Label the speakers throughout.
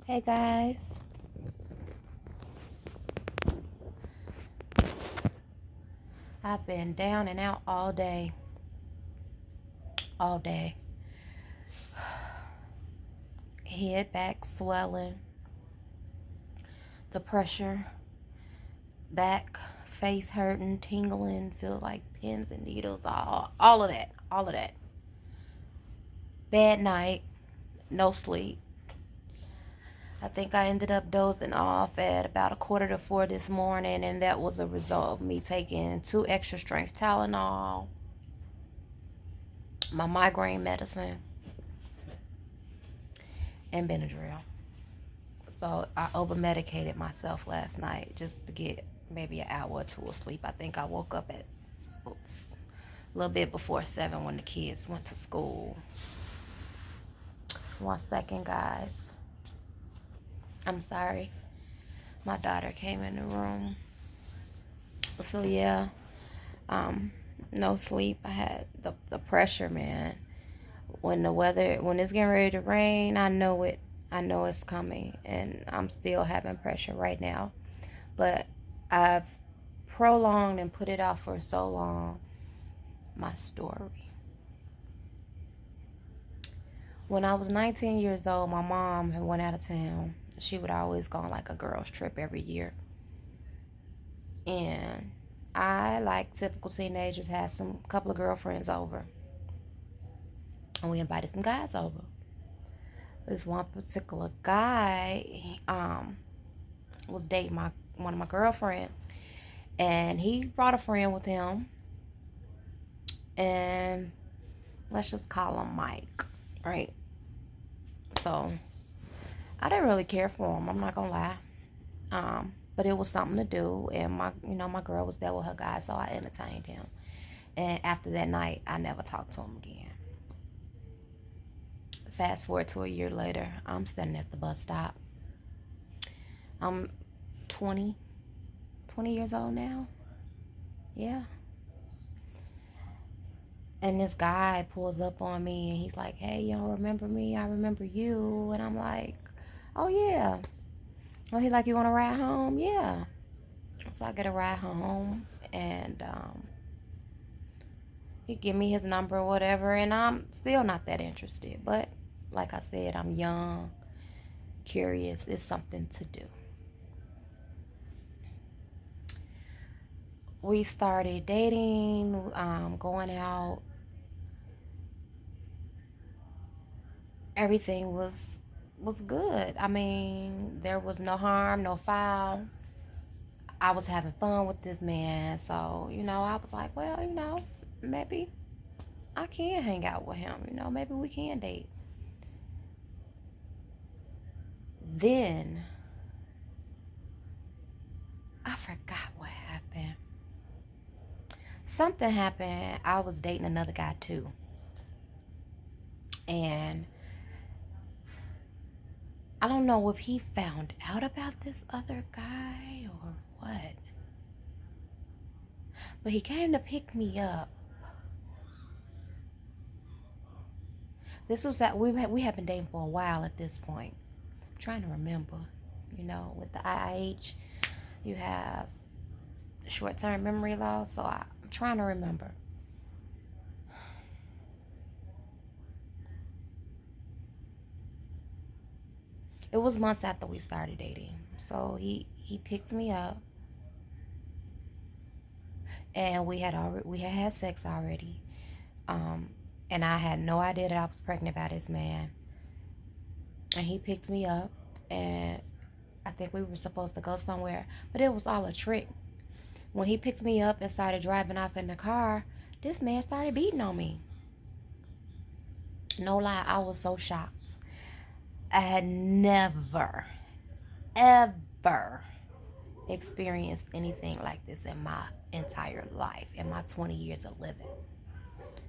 Speaker 1: Hey guys, I've been down and out all day. All day. Head, back swelling, the pressure, back, face hurting, tingling, feel like pins and needles, all of that. All of that. Bad night, no sleep. I think I ended up dozing off at about 3:45 this morning, and that was a result of me taking 2 extra strength Tylenol, my migraine medicine, and Benadryl. So I over medicated myself last night just to get maybe an hour or two of sleep. I think I woke up at a little bit before 7 when the kids went to school. 1 second, guys. I'm sorry. My daughter came in the room. So yeah, um, no sleep. I had the pressure, man. When it's getting ready to rain, I know it. I know it's coming, and I'm still having pressure right now. But I've prolonged and put it off for so long. My story. When I was 19 years old, my mom had went out of town. She would always go on like a girls trip every year. And I, like typical teenagers, had some couple of girlfriends over. And we invited some guys over. This one particular guy was dating one of my girlfriends. And he brought a friend with him. And let's just call him Mike, right? So I didn't really care for him. I'm not gonna lie. But it was something to do, and my girl was there with her guy, so I entertained him. And after that night, I never talked to him again. Fast forward to a year later, I'm standing at the bus stop. I'm 20, 20 years old now. Yeah. And this guy pulls up on me, and he's like, "Hey, y'all remember me? I remember you." And I'm like, "Oh yeah." Oh, he's like, "You want to ride home?" Yeah. So I get a ride home, and he give me his number or whatever, and I'm still not that interested. But like I said, I'm young, curious. It's something to do. We started dating, going out. Everything was good. I mean, there was no harm, no foul. I was having fun with this man, so I was like, well, maybe I can hang out with him. Maybe we can date. Then I forgot what happened. Something happened. I was dating another guy too. And I don't know if he found out about this other guy or what. But he came to pick me up. This was at we had been dating for a while at this point. I'm trying to remember. With the IIH, you have short-term memory loss, so I'm trying to remember. It was months after we started dating. So he picked me up, and we had sex already. Um, and I had no idea that I was pregnant by this man. And he picked me up, and I think we were supposed to go somewhere, but it was all a trick. When he picked me up and started driving off in the car, this man started beating on me. No lie, I was so shocked. I had never, ever experienced anything like this in my entire life, in my 20 years of living.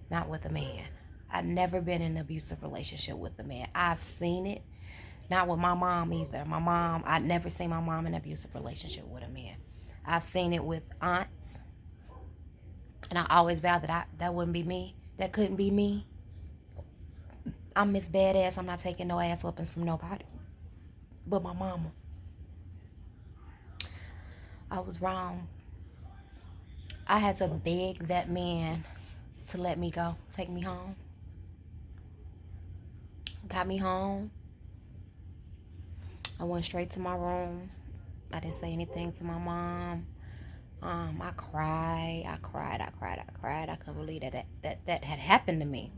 Speaker 1: Not with a man. I've never been in an abusive relationship with a man. I've seen it. Not with my mom either. I'd never seen my mom in an abusive relationship with a man. I've seen it with aunts. And I always vowed that wouldn't be me. That couldn't be me. I'm Miss Badass. I'm not taking no ass whoopings from nobody. but my mama. I was wrong. I had to beg that man to let me go, take me home. Got me home. I went straight to my room. I didn't say anything to my mom. I cried. I couldn't believe that had happened to me.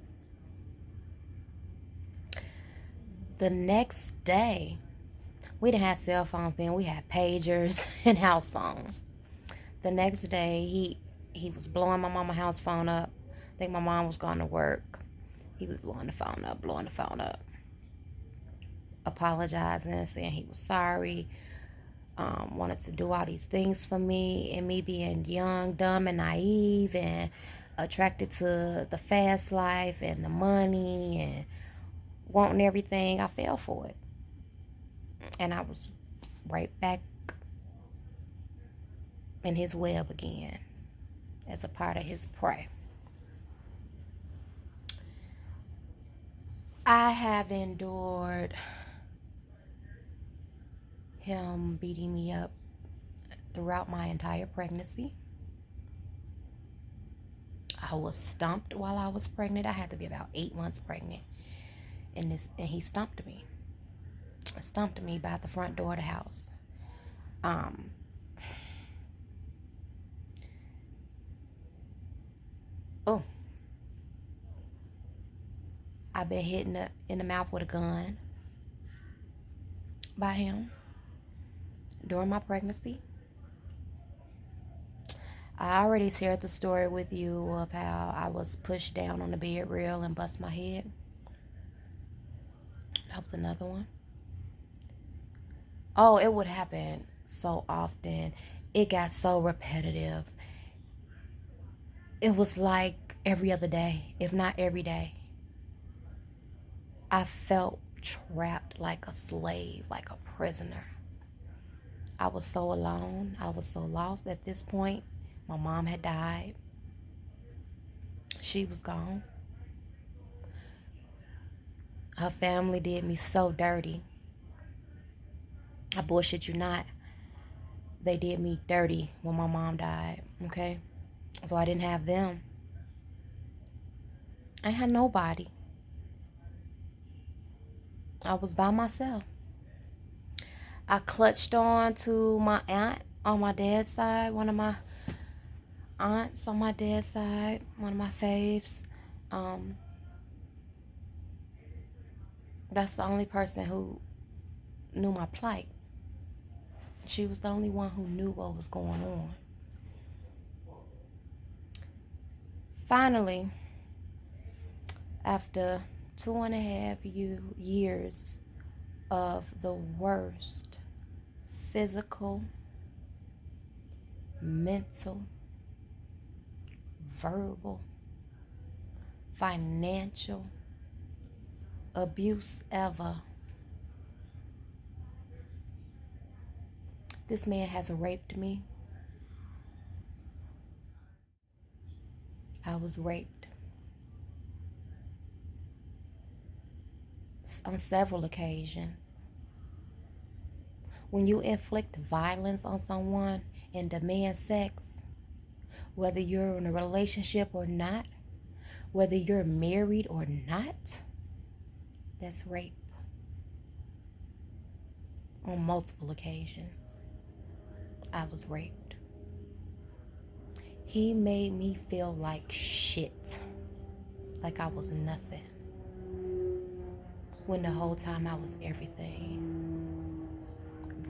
Speaker 1: The next day, we didn't have cell phones then. We had pagers and house phones. The next day, he was blowing my mama's house phone up. I think my mom was going to work. He was blowing the phone up, apologizing, saying he was sorry, wanted to do all these things for me, and me being young, dumb, and naive, and attracted to the fast life and the money and wanting everything. I fell for it, and I was right back in his web again as a part of his prey. I have endured him beating me up throughout my entire pregnancy. I was stomped while I was pregnant. I had to be about 8 months pregnant. And he stomped me. Stomped me by the front door of the house. Oh, I've been hit in the mouth with a gun by him during my pregnancy. I already shared the story with you of how I was pushed down on the bed rail and bust my head. That was another one. Oh, it would happen so often. It got so repetitive. It was like every other day, if not every day. I felt trapped like a slave, like a prisoner. I was so alone. I was so lost at this point. My mom had died. She was gone. Her family did me so dirty. I bullshit you not. They did me dirty when my mom died, okay? So I didn't have them. I had nobody. I was by myself. I clutched on to my aunt on my dad's side, one of my aunts on my dad's side, one of my faves. That's the only person who knew my plight. She was the only one who knew what was going on. Finally, after 2.5 years of the worst physical, mental, verbal, financial abuse ever, this man has raped me. I was raped on several occasions. When you inflict violence on someone and demand sex, whether you're in a relationship or not, whether you're married or not, that's rape. On multiple occasions, I was raped. He made me feel like shit, like I was nothing, when the whole time I was everything.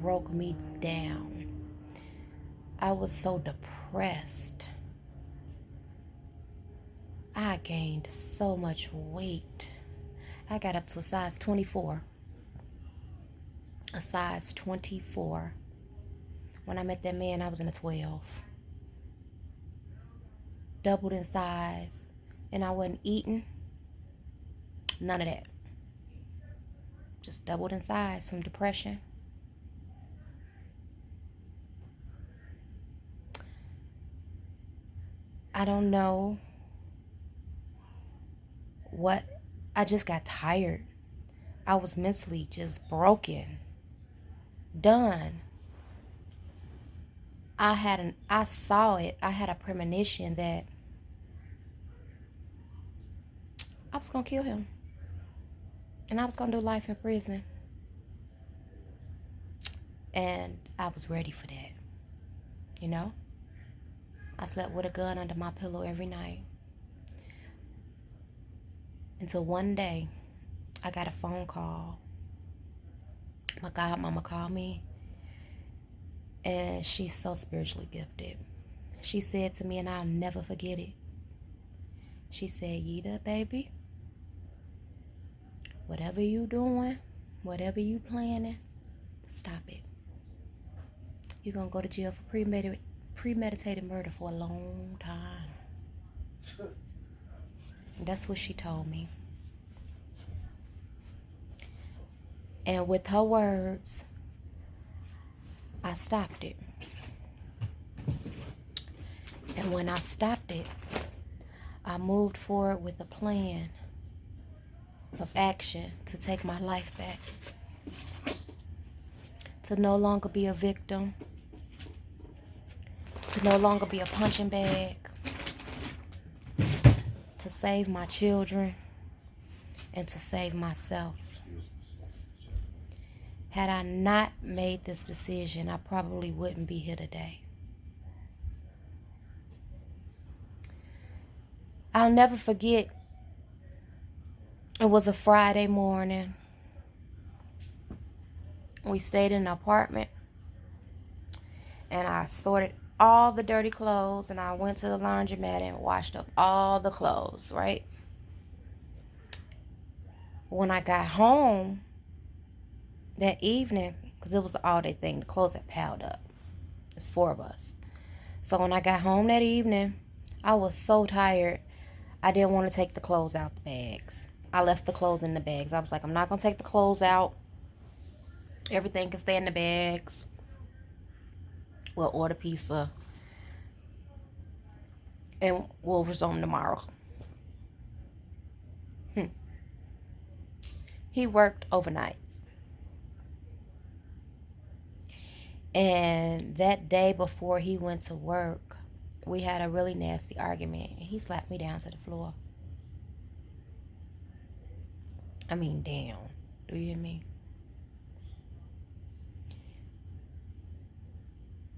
Speaker 1: Broke me down. I was so depressed. I gained so much weight. I got up to a size 24. A size 24. When I met that man, I was in a 12. Doubled in size. And I wasn't eating. None of that. Just doubled in size from depression. I don't know what. I just got tired. I was mentally just broken. done, I saw it. I had a premonition that I was gonna kill him, and I was gonna do life in prison, and I was ready for that. You know, I slept with a gun under my pillow every night until one day I got a phone call. My godmama called me, and she's so spiritually gifted. She said to me, and I'll never forget it. She said, Yida, baby, whatever you doing, whatever you planning, stop it. You're going to go to jail for premeditated murder for a long time. And that's what she told me. And with her words, I stopped it. And when I stopped it, I moved forward with a plan of action to take my life back. To no longer be a victim. To no longer be a punching bag. To save my children and to save myself. Had I not made this decision, I probably wouldn't be here today. I'll never forget, it was a Friday morning. We stayed in an apartment, and I sorted all the dirty clothes, and I went to the laundromat and washed up all the clothes, right? When I got home that evening, because it was an all-day thing, the clothes had piled up. There's 4 of us. So when I got home that evening, I was so tired, I didn't want to take the clothes out the bags. I left the clothes in the bags. I was like, I'm not going to take the clothes out. Everything can stay in the bags. We'll order pizza. And we'll resume tomorrow. He worked overnight. And that day before he went to work, we had a really nasty argument. And he slapped me down to the floor. I mean, damn. Do you hear me?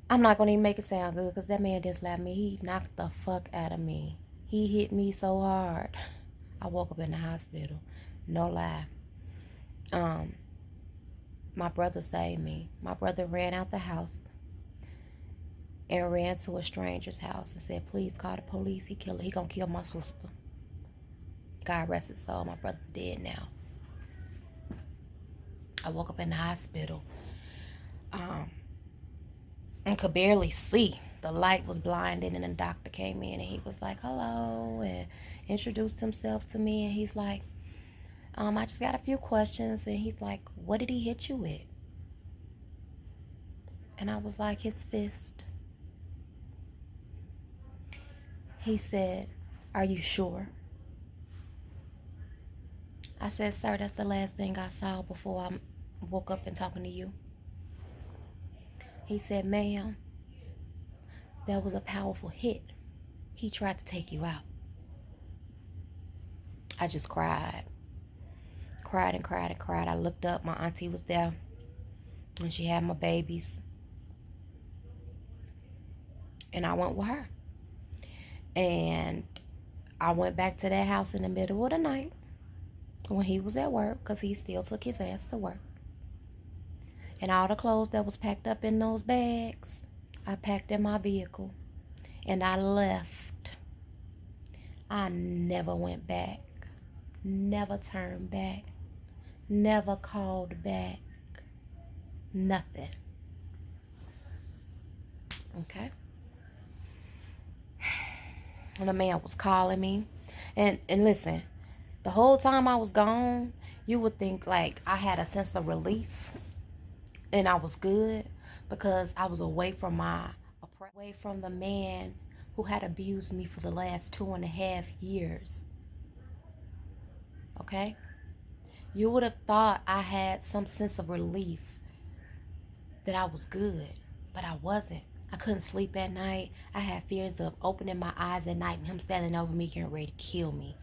Speaker 1: I'm not going to even make it sound good because that man didn't slap me. He knocked the fuck out of me. He hit me so hard. I woke up in the hospital. No lie. My brother saved me. My brother ran out the house and ran to a stranger's house and said, please call the police. He gonna kill my sister. God rest his soul. My brother's dead now. I woke up in the hospital. And could barely see. The light was blinding, and the doctor came in and he was like, hello, and introduced himself to me. And he's like, I just got a few questions. And he's like, what did he hit you with? And I was like, his fist. He said, are you sure? I said, sir, that's the last thing I saw before I woke up and talking to you. He said, ma'am, that was a powerful hit. He tried to take you out. I just cried. Cried and cried and cried. I looked up. My auntie was there. And she had my babies. And I went with her. And I went back to that house in the middle of the night when he was at work, because he still took his ass to work. And all the clothes that was packed up in those bags, I packed in my vehicle. And I left. I never went back. Never turned back. Never called back. Nothing. Okay? And the man was calling me. And listen, the whole time I was gone, you would think like I had a sense of relief and I was good because I was away from the man who had abused me for the last 2.5 years. Okay? You would have thought I had some sense of relief that I was good, but I wasn't. I couldn't sleep at night. I had fears of opening my eyes at night and him standing over me getting ready to kill me.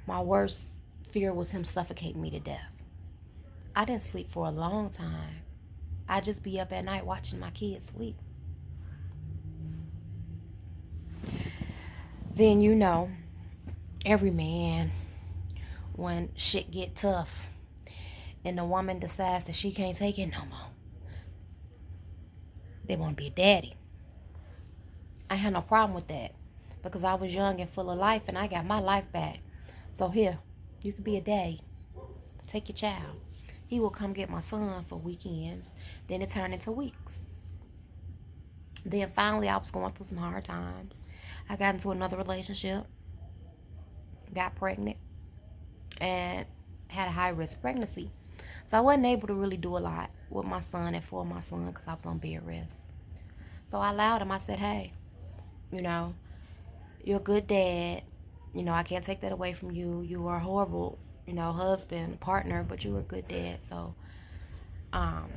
Speaker 1: My worst fear was him suffocating me to death. I didn't sleep for a long time. I'd just be up at night watching my kids sleep. Then every man, when shit get tough and the woman decides that she can't take it no more, they want to be a daddy. I had no problem with that because I was young and full of life and I got my life back. So here, you could be a daddy. Take your child. He will come get my son for weekends. Then it turned into weeks. Then finally I was going through some hard times. I got into another relationship, got pregnant, and had a high risk pregnancy. So I wasn't able to really do a lot with my son and for my son because I was on bed rest. So I allowed him. I said, hey, you know, you're a good dad. I can't take that away from you. You are a horrible, husband, partner, but you were a good dad. So, I'm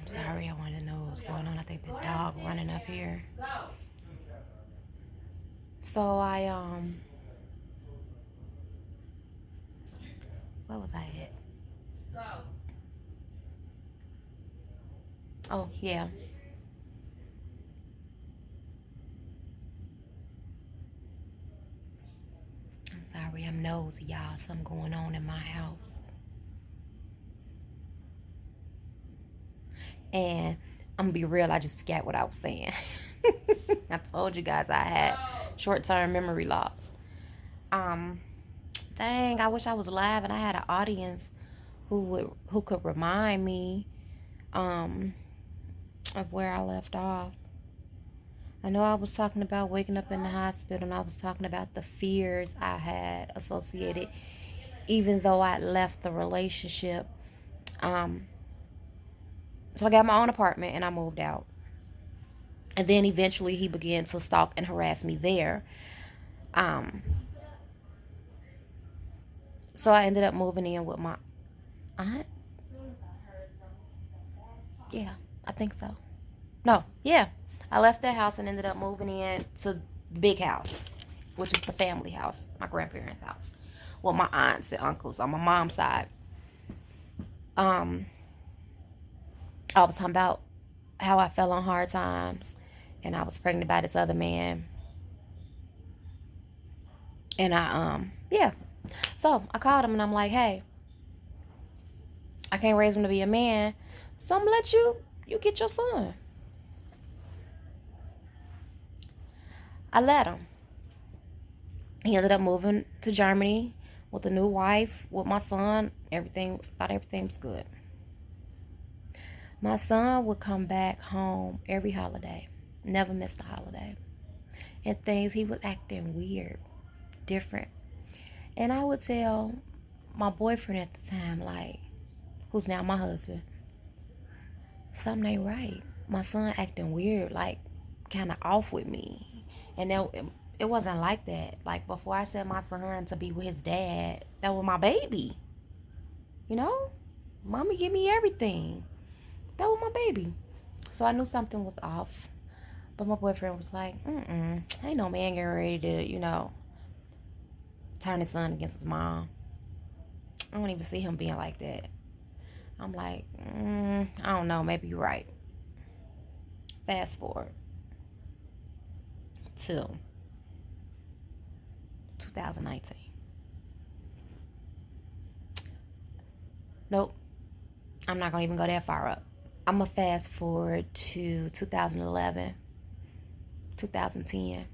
Speaker 1: sorry. I want to know what's going on. I think the dog running up here. So where was I at? Oh, yeah. I'm sorry. I'm nosy, y'all. Something going on in my house. And I'm going to be real. I just forgot what I was saying. I told you guys I had short-term memory loss. Dang, I wish I was live and I had an audience who could remind me of where I left off. I know I was talking about waking up in the hospital and I was talking about the fears I had associated even though I left the relationship. So I got my own apartment and I moved out. And then eventually he began to stalk and harass me there. So I ended up moving in with my aunt. Yeah, I think so. No, yeah. I left that house and ended up moving in to the big house, which is the family house, my grandparents' house. Well, my aunts and uncles on my mom's side. Um, I was talking about how I fell on hard times and I was pregnant by this other man. And yeah. So I called him and I'm like, hey, I can't raise him to be a man, so I'm gonna let you get your son. I let him. He ended up moving to Germany with a new wife, with my son. Thought everything was good. My son would come back home every holiday, never missed a holiday. And things, he was acting weird, different. And I would tell my boyfriend at the time, like, who's now my husband, something ain't right. My son acting weird, like, kind of off with me. And it wasn't like that. Like, before I sent my son to be with his dad, that was my baby. Mommy give me everything. That was my baby. So I knew something was off. But my boyfriend was like, ain't no man getting ready to, turn his son against his mom. I don't even see him being like that. I'm like, I don't know, maybe you're right. Fast forward to 2019. Nope, I'm not going to even go that far up. I'm going to fast forward to 2011, 2010,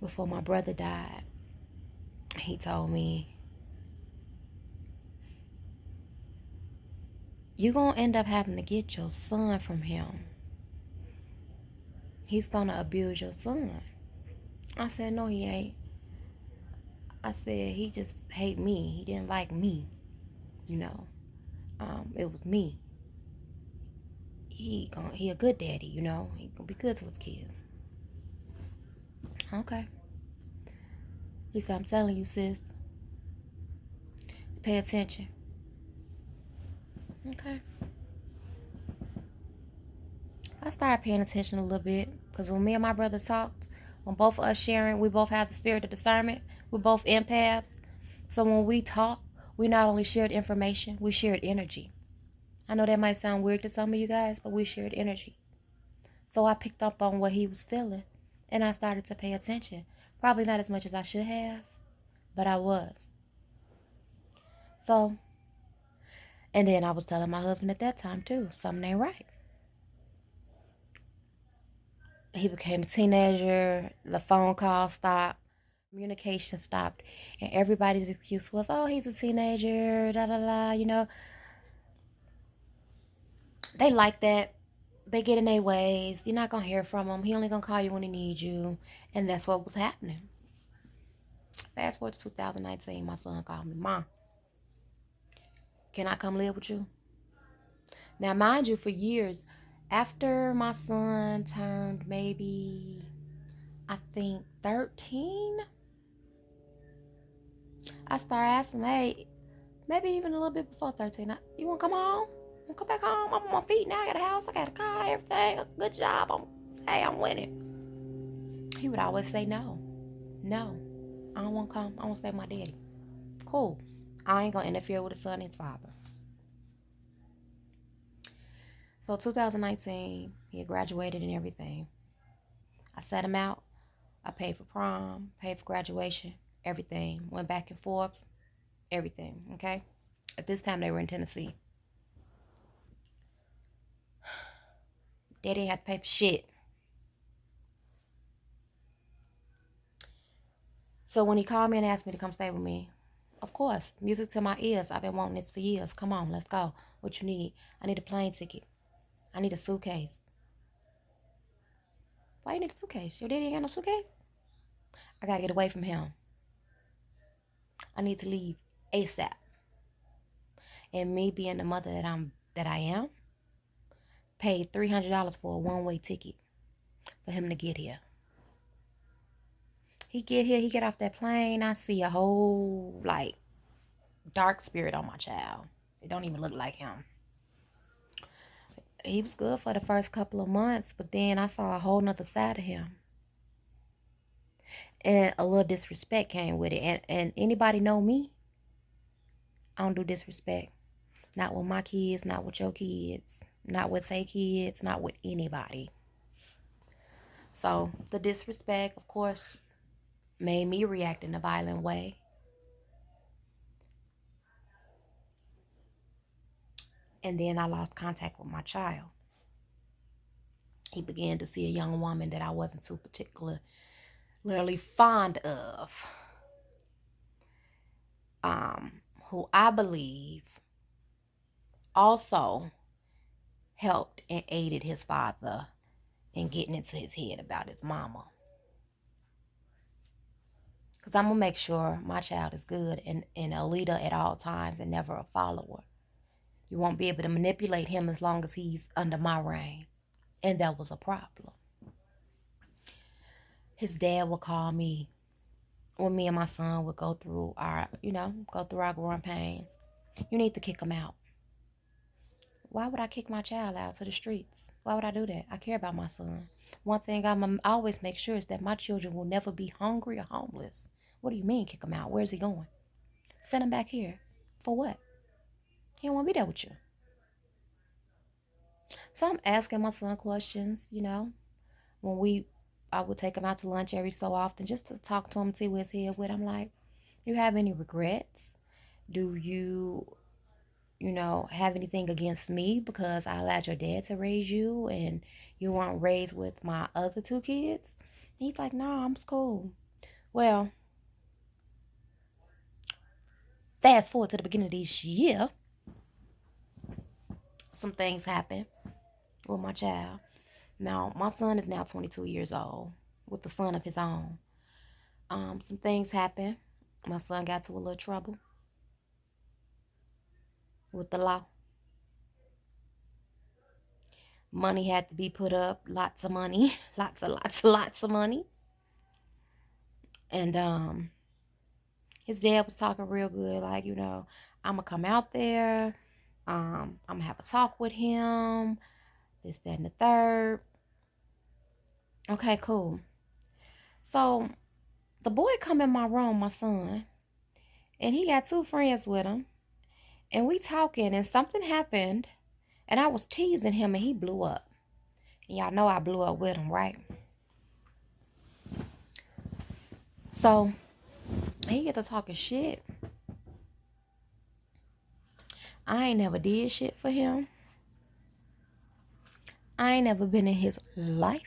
Speaker 1: before my brother died. He told me, you're going to end up having to get your son from him. He's going to abuse your son. I said, no, he ain't. I said, he just hate me. He didn't like me. It was me. He a good daddy, He gonna be good to his kids. Okay. He said, I'm telling you, sis. Pay attention. Okay. I started paying attention a little bit because when me and my brother talked, when both of us sharing, we both have the spirit of discernment. We're both empaths. So when we talk, we not only shared information, we shared energy. I know that might sound weird to some of you guys, but we shared energy. So I picked up on what he was feeling and I started to pay attention. Probably not as much as I should have, but I was. So, and then I was telling my husband at that time too, something ain't right. He became a teenager, the phone call stopped, communication stopped, and everybody's excuse was, oh, he's a teenager, da da da, They like that. They get in their ways. You're not going to hear from him. He only going to call you when he needs you. And that's what was happening. Fast forward to 2019, my son called me, Mom, can I come live with you? Now, mind you, for years, after my son turned maybe, I think, 13, I started asking, hey, maybe even a little bit before 13, you want to come home? You want to come back home? I'm on my feet now. I got a house. I got a car, everything. Good job. I'm winning. He would always say no. No. I don't want to come. I want to stay with my daddy. Cool. I ain't going to interfere with his son and his father. So 2019, he had graduated and everything. I set him out. I paid for prom, paid for graduation, everything. Went back and forth, everything, okay? At this time, they were in Tennessee. They didn't have to pay for shit. So when he called me and asked me to come stay with me, of course, music to my ears. I've been wanting this for years. Come on, let's go. What you need? I need a plane ticket. I need a suitcase. Why you need a suitcase? Your daddy ain't got no suitcase? I gotta get away from him. I need to leave ASAP. And me being the mother that I am, paid $300 for a one-way ticket for him to get here. He get here, he get off that plane. I see a whole like dark spirit on my child. It don't even look like him. He was good for the first couple of months, but then I saw a whole nother side of him. And a little disrespect came with it. And anybody know me? I don't do disrespect. Not with my kids, not with your kids, not with their kids, not with anybody. So the disrespect, of course, made me react in a violent way. And then I lost contact with my child. He began to see a young woman that I wasn't too particularly fond of, who I believe also helped and aided his father in getting into his head about his mama. Because I'm going to make sure my child is good and a leader at all times and never a follower. You won't be able to manipulate him as long as he's under my reign. And that was a problem. His dad would call me when me and my son would go through our growing pains. You need to kick him out. Why would I kick my child out to the streets? Why would I do that? I care about my son. One thing I always make sure is that my children will never be hungry or homeless. What do you mean kick him out? Where's he going? Send him back here. For what? He don't want to be there with you. So I'm asking my son questions. When I would take him out to lunch every so often just to talk to him, see where his head with. I'm like, you have any regrets? Do you have anything against me because I allowed your dad to raise you and you weren't raised with my other two kids? And he's like, no, I'm cool. Well, fast forward to the beginning of this year, some things happen with my child. Now, my son is now 22 years old with a son of his own. Some things happen. My son got to a little trouble with the law. Money had to be put up, lots of money, lots of money. And his dad was talking real good, like, I'm gonna come out there. I'm gonna have a talk with him, this, that, and the third. Okay, cool. So the boy come in my room, my son, and he got two friends with him, and we talking, and something happened, and I was teasing him, and he blew up. And y'all know I blew up with him, right? So he get to talking shit. I ain't never did shit for him. I ain't never been in his life.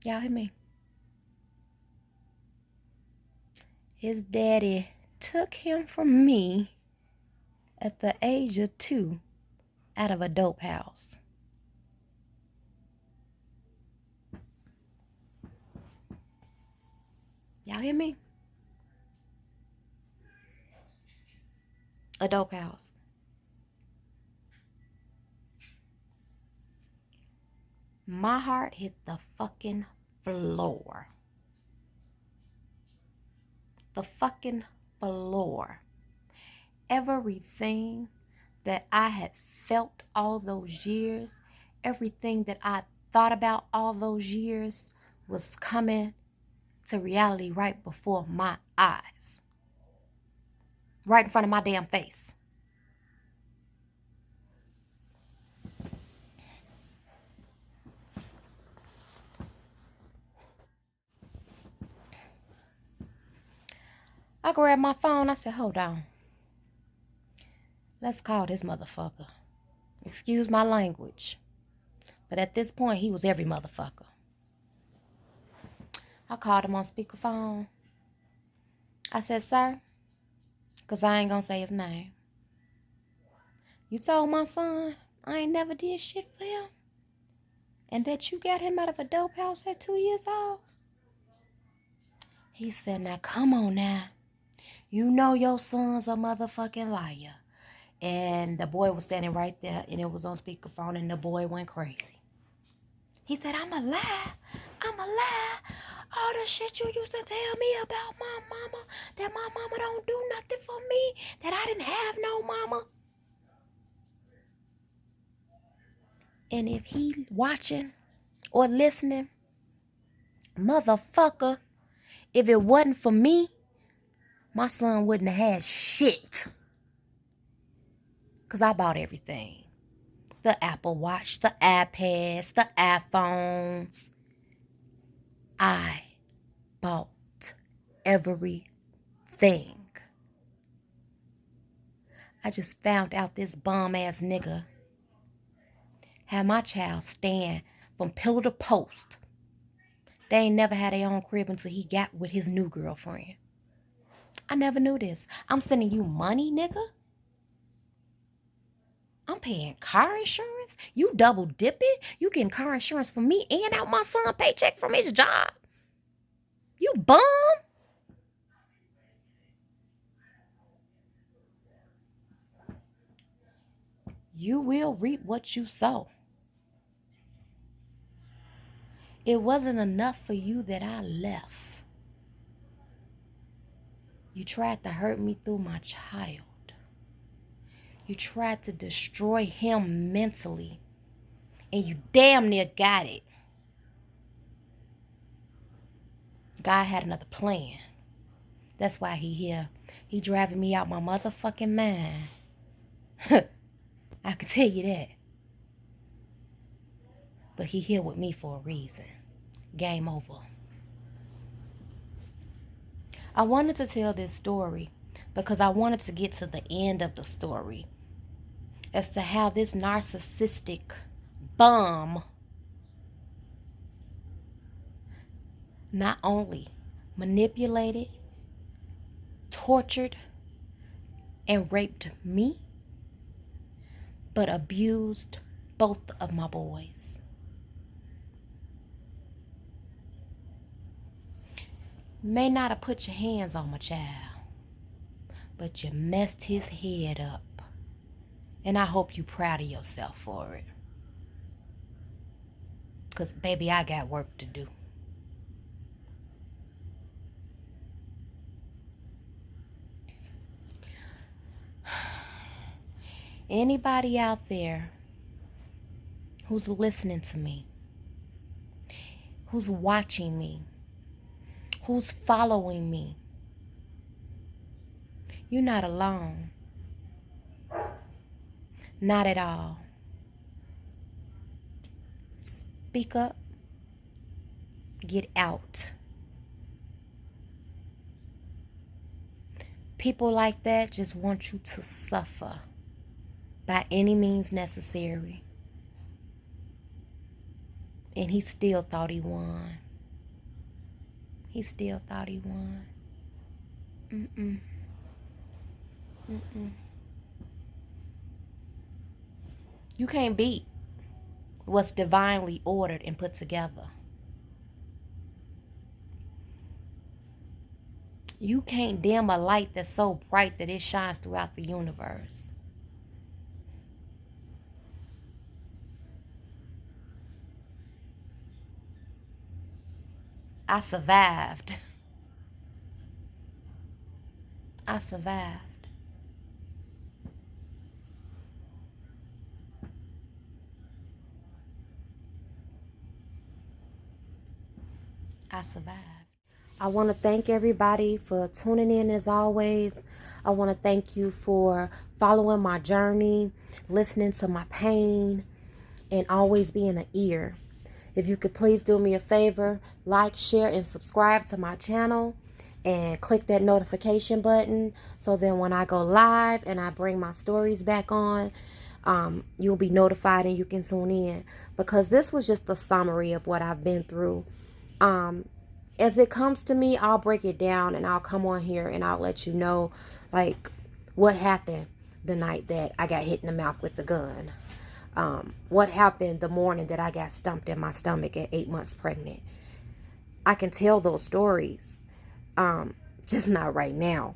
Speaker 1: Y'all hear me? His daddy took him from me at the age of 2 out of a dope house. Y'all hear me? A dope house. My heart hit the fucking floor. The fucking floor. Everything that I had felt all those years, everything that I thought about all those years was coming to reality right before my eyes. Right in front of my damn face. I grabbed my phone. I said, hold on. Let's call this motherfucker. Excuse my language. But at this point, he was every motherfucker. I called him on speakerphone. I said, sir, because I ain't going to say his name. You told my son I ain't never did shit for him? And that you got him out of a dope house at 2 years old? He said, now come on now. You know your son's a motherfucking liar. And the boy was standing right there, and it was on speakerphone, and the boy went crazy. He said, I'm a lie. I'm a lie. All the shit you used to tell me about my mama, that my mama don't do nothing for me, that I didn't have no mama. And if he watching or listening, motherfucker, if it wasn't for me, my son wouldn't have had shit. Because I bought everything. The Apple Watch, the iPads, the iPhones. I bought everything. I just found out this bum-ass nigga had my child stand from pillar to post. They ain't never had their own crib until he got with his new girlfriend. I never knew this. I'm sending you money, nigga. I'm paying car insurance. You double dipping. You getting car insurance for me and out my son paycheck from his job. You bum. You will reap what you sow. It wasn't enough for you that I left. You tried to hurt me through my child. You tried to destroy him mentally. And you damn near got it. God had another plan. That's why he here. He driving me out my motherfucking mind. I can tell you that. But he here with me for a reason. Game over. I wanted to tell this story because I wanted to get to the end of the story as to how this narcissistic bum not only manipulated, tortured, and raped me, but abused both of my boys. May not have put your hands on my child, but you messed his head up. And I hope you proud of yourself for it. Because, baby, I got work to do. Anybody out there who's listening to me, who's watching me, who's following me, you're not alone. Not at all. Speak up. Get out. People like that just want you to suffer by any means necessary. And he still thought he won. He still thought he won. Mm-mm. Mm-mm. You can't beat what's divinely ordered and put together. You can't dim a light that's so bright that it shines throughout the universe. I survived. I survived. I survived. I want to thank everybody for tuning in as always. I want to thank you for following my journey, listening to my pain, and always being an ear. If you could please do me a favor, like, share, and subscribe to my channel, and click that notification button so then when I go live and I bring my stories back on, you'll be notified and you can tune in, because this was just a summary of what I've been through. As it comes to me, I'll break it down and I'll come on here and I'll let you know like what happened the night that I got hit in the mouth with the gun. What happened the morning that I got stumped in my stomach at 8 months pregnant. I can tell those stories, just not right now.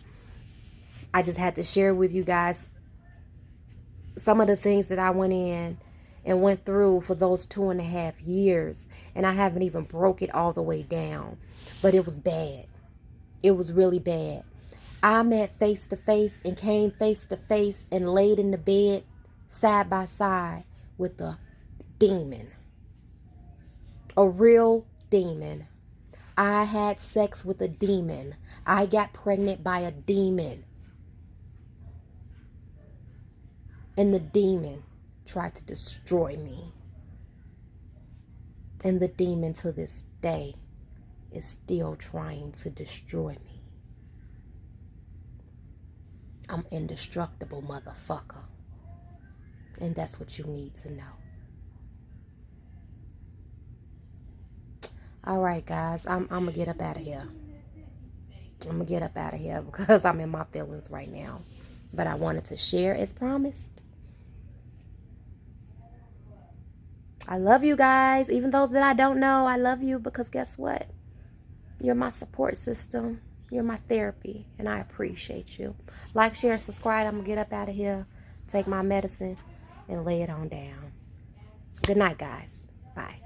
Speaker 1: I just had to share with you guys some of the things that I went in and went through for those 2.5 years. And I haven't even broke it all the way down. But it was bad. It was really bad. I met face to face and came face to face and laid in the bed side by side with a demon. A real demon. I had sex with a demon. I got pregnant by a demon. And the demon tried to destroy me. And the demon to this day is still trying to destroy me. I'm indestructible, motherfucker. And that's what you need to know. Alright, guys. I'm going to get up out of here. I'm going to get up out of here because I'm in my feelings right now. But I wanted to share as promised. I love you guys. Even those that I don't know, I love you because guess what? You're my support system. You're my therapy. And I appreciate you. Like, share, subscribe. I'm going to get up out of here. Take my medicine and lay it on down. Good night, guys. Bye.